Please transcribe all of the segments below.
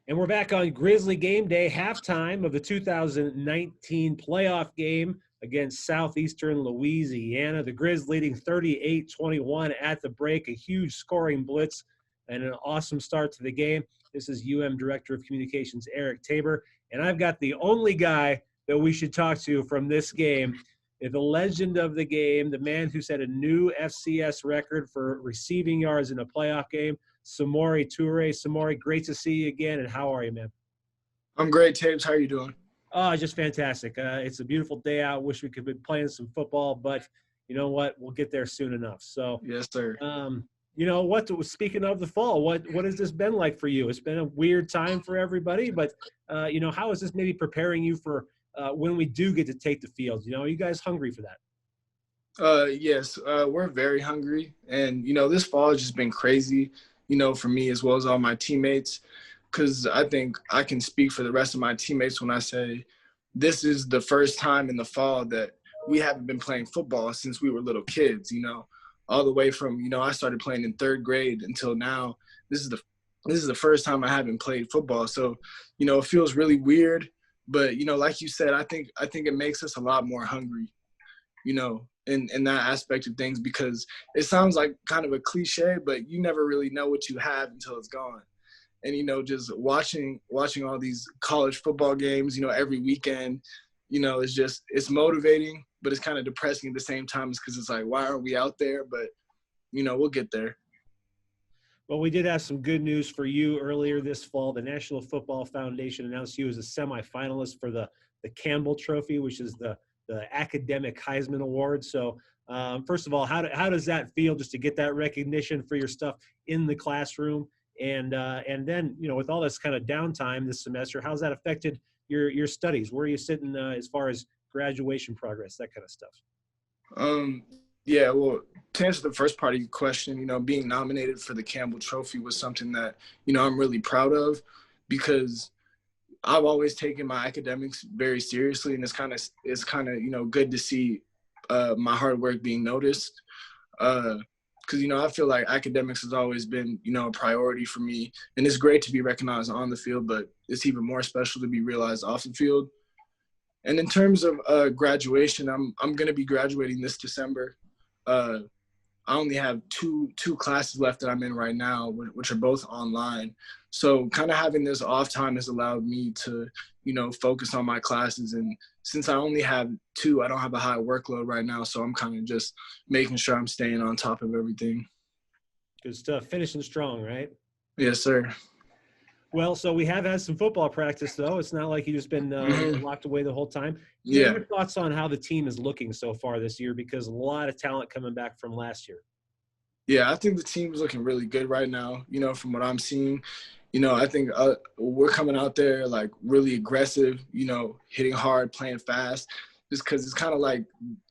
And we're back on Grizzly Game Day, halftime of the 2019 playoff game against Southeastern Louisiana. The Grizz leading 38-21 at the break, a huge scoring blitz and an awesome start to the game. This is Director of Communications, Eric Tabor, and I've got the only guy that we should talk to from this game, the legend of the game, the man who set a new FCS record for receiving yards in a playoff game, Samori Toure. Samori, great to see you again, and how are you, man? I'm great, Tabes. How are you doing? Oh, just fantastic. It's a beautiful day out. Wish we could be playing some football, but you know what? We'll get there soon enough. So, yes, sir. You know what? Speaking of the fall, what has this been like for you? It's been a weird time for everybody, but you know, how is this maybe preparing you for when we do get to take the field? You know, are you guys hungry for that? Yes, we're very hungry, and you know, this fall has just been crazy. You know, for me as well as all my teammates, because I think I can speak for the rest of my teammates when I say this is the first time in the fall that we haven't been playing football since we were little kids, you know, all the way from, you know, I started playing in third grade until now. This is the first time I haven't played football. So, you know, it feels really weird, but, you know, like you said, I think it makes us a lot more hungry, you know, in that aspect of things, because it sounds like kind of a cliche, but you never really know what you have until it's gone. And, you know, just watching all these college football games, you know, every weekend, you know, it's motivating, but it's kind of depressing at the same time, because it's like, why aren't we out there? But, you know, we'll get there. Well, we did have some good news for you earlier this fall. The National Football Foundation announced you as a semifinalist for the Campbell Trophy, which is the academic Heisman Award. So, first of all, how does that feel just to get that recognition for your stuff in the classroom? And then, you know, with all this kind of downtime this semester, how's that affected your studies? Where are you sitting as far as graduation progress, that kind of stuff? Yeah, well, to answer the first part of your question, you know, being nominated for the Campbell Trophy was something that, you know, I'm really proud of, because I've always taken my academics very seriously, and it's kind of you know, good to see my hard work being noticed, because you know, I feel like academics has always been, you know, a priority for me, and it's great to be recognized on the field, but it's even more special to be realized off the field. And in terms of graduation, I'm going to be graduating this December. I only have two classes left that I'm in right now, which are both online. So kind of having this off time has allowed me to, you know, focus on my classes. And since I only have two, I don't have a high workload right now. So I'm kind of just making sure I'm staying on top of everything. Good stuff. Finishing strong, right? Yes, sir. Well, so we have had some football practice, though. It's not like you've just been locked away the whole time. Yeah. Your thoughts on how the team is looking so far this year, because a lot of talent coming back from last year. Yeah, I think the team is looking really good right now, you know, from what I'm seeing. You know, I think we're coming out there, like, really aggressive, you know, hitting hard, playing fast, just because it's kind of like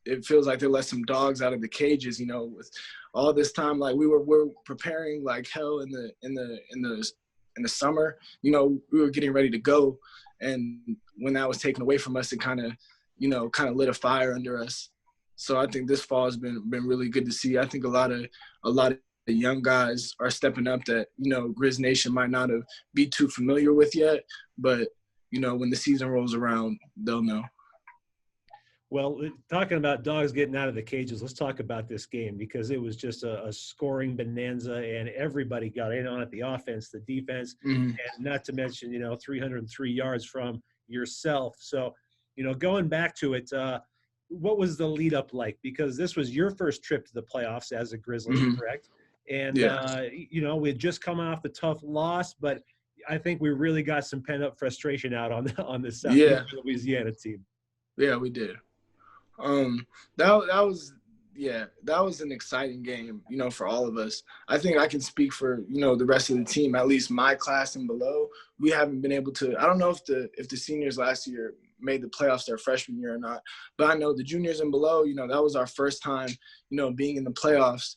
it feels like they let some dogs out of the cages, you know, with all this time. Like, we're preparing like hell in the summer. You know, we were getting ready to go, and when that was taken away from us, it kind of lit a fire under us. So I think this fall has been really good to see. I think a lot of the young guys are stepping up that, you know, Grizz Nation might not have be too familiar with yet, but, you know, when the season rolls around, they'll know. Well, talking about dogs getting out of the cages, let's talk about this game, because it was just a scoring bonanza, and everybody got in on it, the offense, the defense, and not to mention, you know, 303 yards from yourself. So, you know, going back to it, what was the lead up like? Because this was your first trip to the playoffs as a Grizzly, correct? And, you know, we had just come off the tough loss, but I think we really got some pent up frustration out on the South Louisiana team. Yeah, we did. That was an exciting game, you know, for all of us. I think I can speak for, you know, the rest of the team, at least my class and below. We haven't been able to, I don't know if the seniors last year made the playoffs their freshman year or not, but I know the juniors and below, you know, that was our first time, you know, being in the playoffs.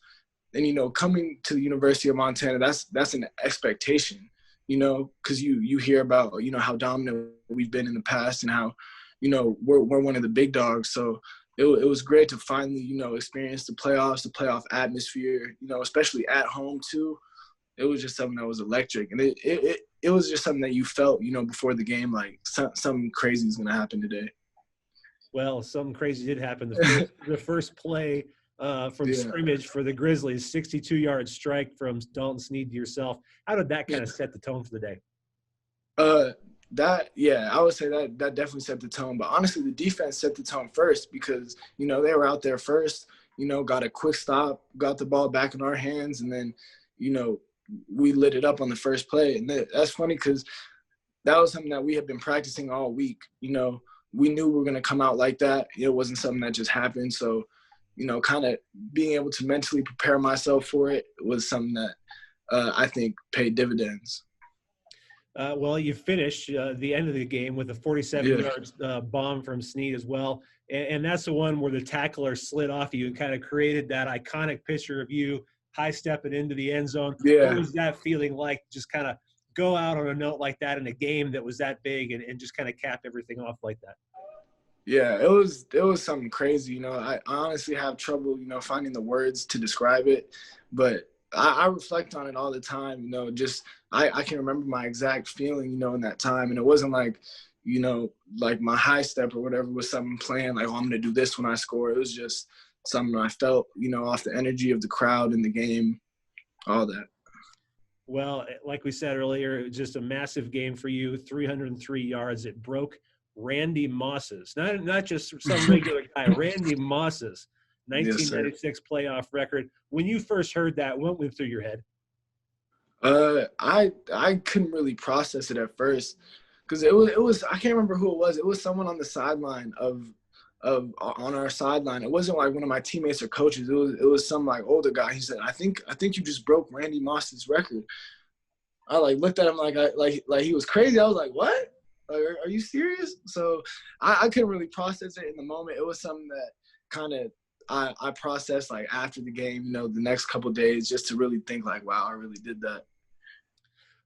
And, you know, coming to the University of Montana, that's an expectation, you know, because you hear about, you know, how dominant we've been in the past and how, you know, we're one of the big dogs. So it was great to finally, you know, experience the playoffs, the playoff atmosphere, you know, especially at home too. It was just something that was electric. And it was just something that you felt, before the game, like something crazy is going to happen today. Well, something crazy did happen. The first play from scrimmage for the Grizzlies, 62-yard strike from Dalton Snead to yourself. How did that kind of set the tone for the day? I would say that definitely set the tone. But honestly, the defense set the tone first because, they were out there first, got a quick stop, got the ball back in our hands, and then, we lit it up on the first play. And that's funny because that was something that we had been practicing all week. We knew we were going to come out like that. It wasn't something that just happened. So, kind of being able to mentally prepare myself for it was something that I think paid dividends. Well, you finished the end of the game with a 47-yard bomb from Snead as well. And that's the one where the tackler slid off you and kind of created that iconic picture of you high stepping into the end zone. Yeah. What was that feeling like? Just kind of go out on a note like that in a game that was that big and just kind of cap everything off like that. Yeah, it was something crazy. I honestly have trouble, finding the words to describe it, but I reflect on it all the time. Just I can remember my exact feeling, in that time, and it wasn't like, like my high step or whatever was something planned, like, oh, I'm gonna do this when I score. It was just something I felt, off the energy of the crowd in the game, all that. Well, like we said earlier, it was just a massive game for you. 303 yards. It broke Randy Moss's, not just some regular guy, Randy Moss's 1996 playoff record. When you first heard that, what went through your head? I couldn't really process it at first because it was I can't remember who it was. It was someone on the sideline on our sideline. It wasn't like one of my teammates or coaches. It was some like older guy. He said, I think you just broke Randy Moss's record. I looked at him like he was crazy. I was like, what? Like, are you serious? So I couldn't really process it in the moment. It was something that kind of I processed like after the game, the next couple of days, just to really think like, wow, I really did that.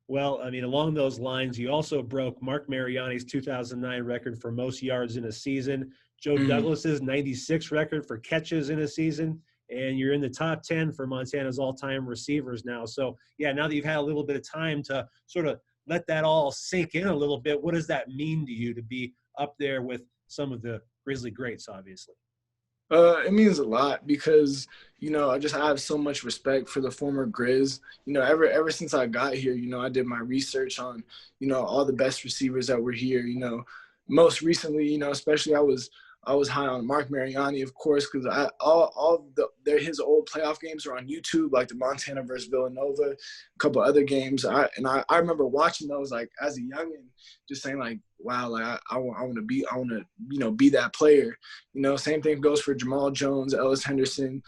Well, I mean, along those lines, you also broke Mark Mariani's 2009 record for most yards in a season, Joe Douglas's 96 record for catches in a season, and you're in the top 10 for Montana's all-time receivers now. So, yeah, now that you've had a little bit of time to sort of let that all sink in a little bit, what does that mean to you to be up there with some of the Grizzly greats, obviously? It means a lot because, I have so much respect for the former Grizz. Ever since I got here, I did my research on, all the best receivers that were here. Most recently, especially I was high on Mark Mariani, of course, because his old playoff games are on YouTube, like the Montana versus Villanova, a couple other games. I remember watching those like as a youngin, just saying like, wow, like I want to be that player. Same thing goes for Jamal Jones, Ellis Henderson,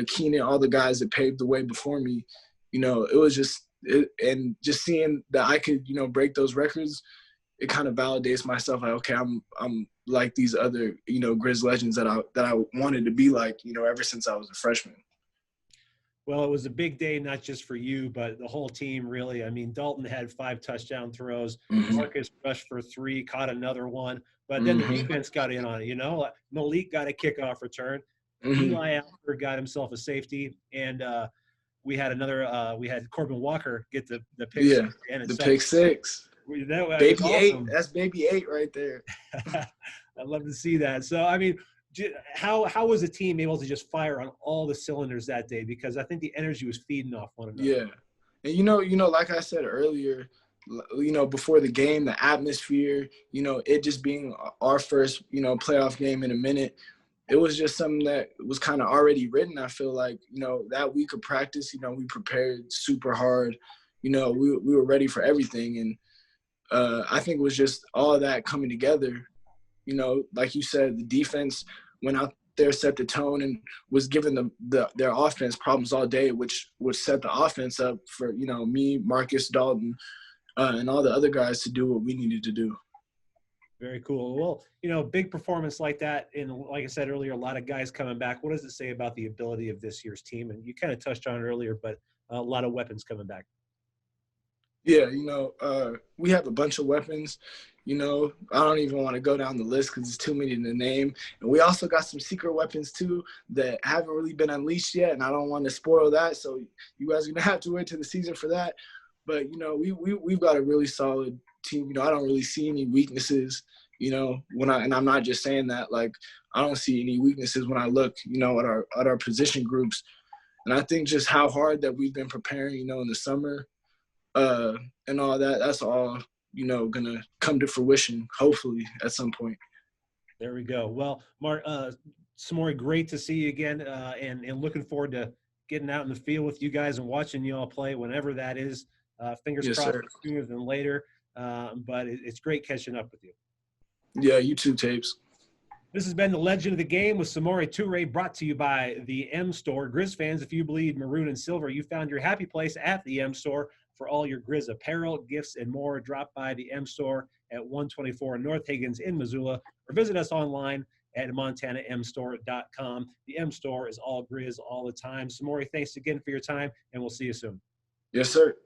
Keenan, all the guys that paved the way before me. It was just seeing that I could break those records. It kind of validates myself. Like, okay, I'm like these other, Grizz legends that I wanted to be like, ever since I was a freshman. Well, it was a big day, not just for you, but the whole team, really. I mean, Dalton had 5 touchdown throws. Marcus rushed for 3, caught another one. But then the defense got in on it, Malik got a kickoff return. Eli Alford got himself a safety. And we had Corbin Walker get the pick six. Yeah, the pick six. Baby awesome. 8. That's baby 8 right there. I'd love to see that. So, I mean, how was the team able to just fire on all the cylinders that day? Because I think the energy was feeding off one another. Yeah. And, like I said earlier, before the game, the atmosphere, it just being our first, playoff game in a minute, it was just something that was kind of already written. I feel like, that week of practice, we prepared super hard. We were ready for everything. And I think it was just all of that coming together. Like you said, the defense went out there, set the tone, and was giving their offense problems all day, which would set the offense up for, me, Marcus, Dalton, and all the other guys to do what we needed to do. Very cool. Well, big performance like that, and like I said earlier, a lot of guys coming back. What does it say about the ability of this year's team? And you kind of touched on it earlier, but a lot of weapons coming back. Yeah, we have a bunch of weapons. I don't even want to go down the list because it's too many to name. And we also got some secret weapons too that haven't really been unleashed yet, and I don't want to spoil that. So you guys are gonna have to wait till the season for that. But we've got a really solid team. I don't really see any weaknesses. And I'm not just saying that. Like, I don't see any weaknesses when I look, at our position groups. And I think just how hard that we've been preparing, in the summer, and all that. That's all gonna come to fruition, hopefully, at some point. There we go. Well, Samori, great to see you again, and looking forward to getting out in the field with you guys and watching you all play whenever that is. Fingers Yes, crossed sir. sooner than later. But it's great catching up with you. Yeah, you too, Tapes. This has been the Legend of the Game with Samori Toure, brought to you by the M Store. Grizz fans, if you bleed maroon and silver, you found your happy place at the M Store for all your Grizz apparel, gifts, and more. Drop by the M Store at 124 North Higgins in Missoula, or visit us online at montanamstore.com. The M Store is all Grizz all the time. Samori, thanks again for your time, and we'll see you soon. Yes, sir.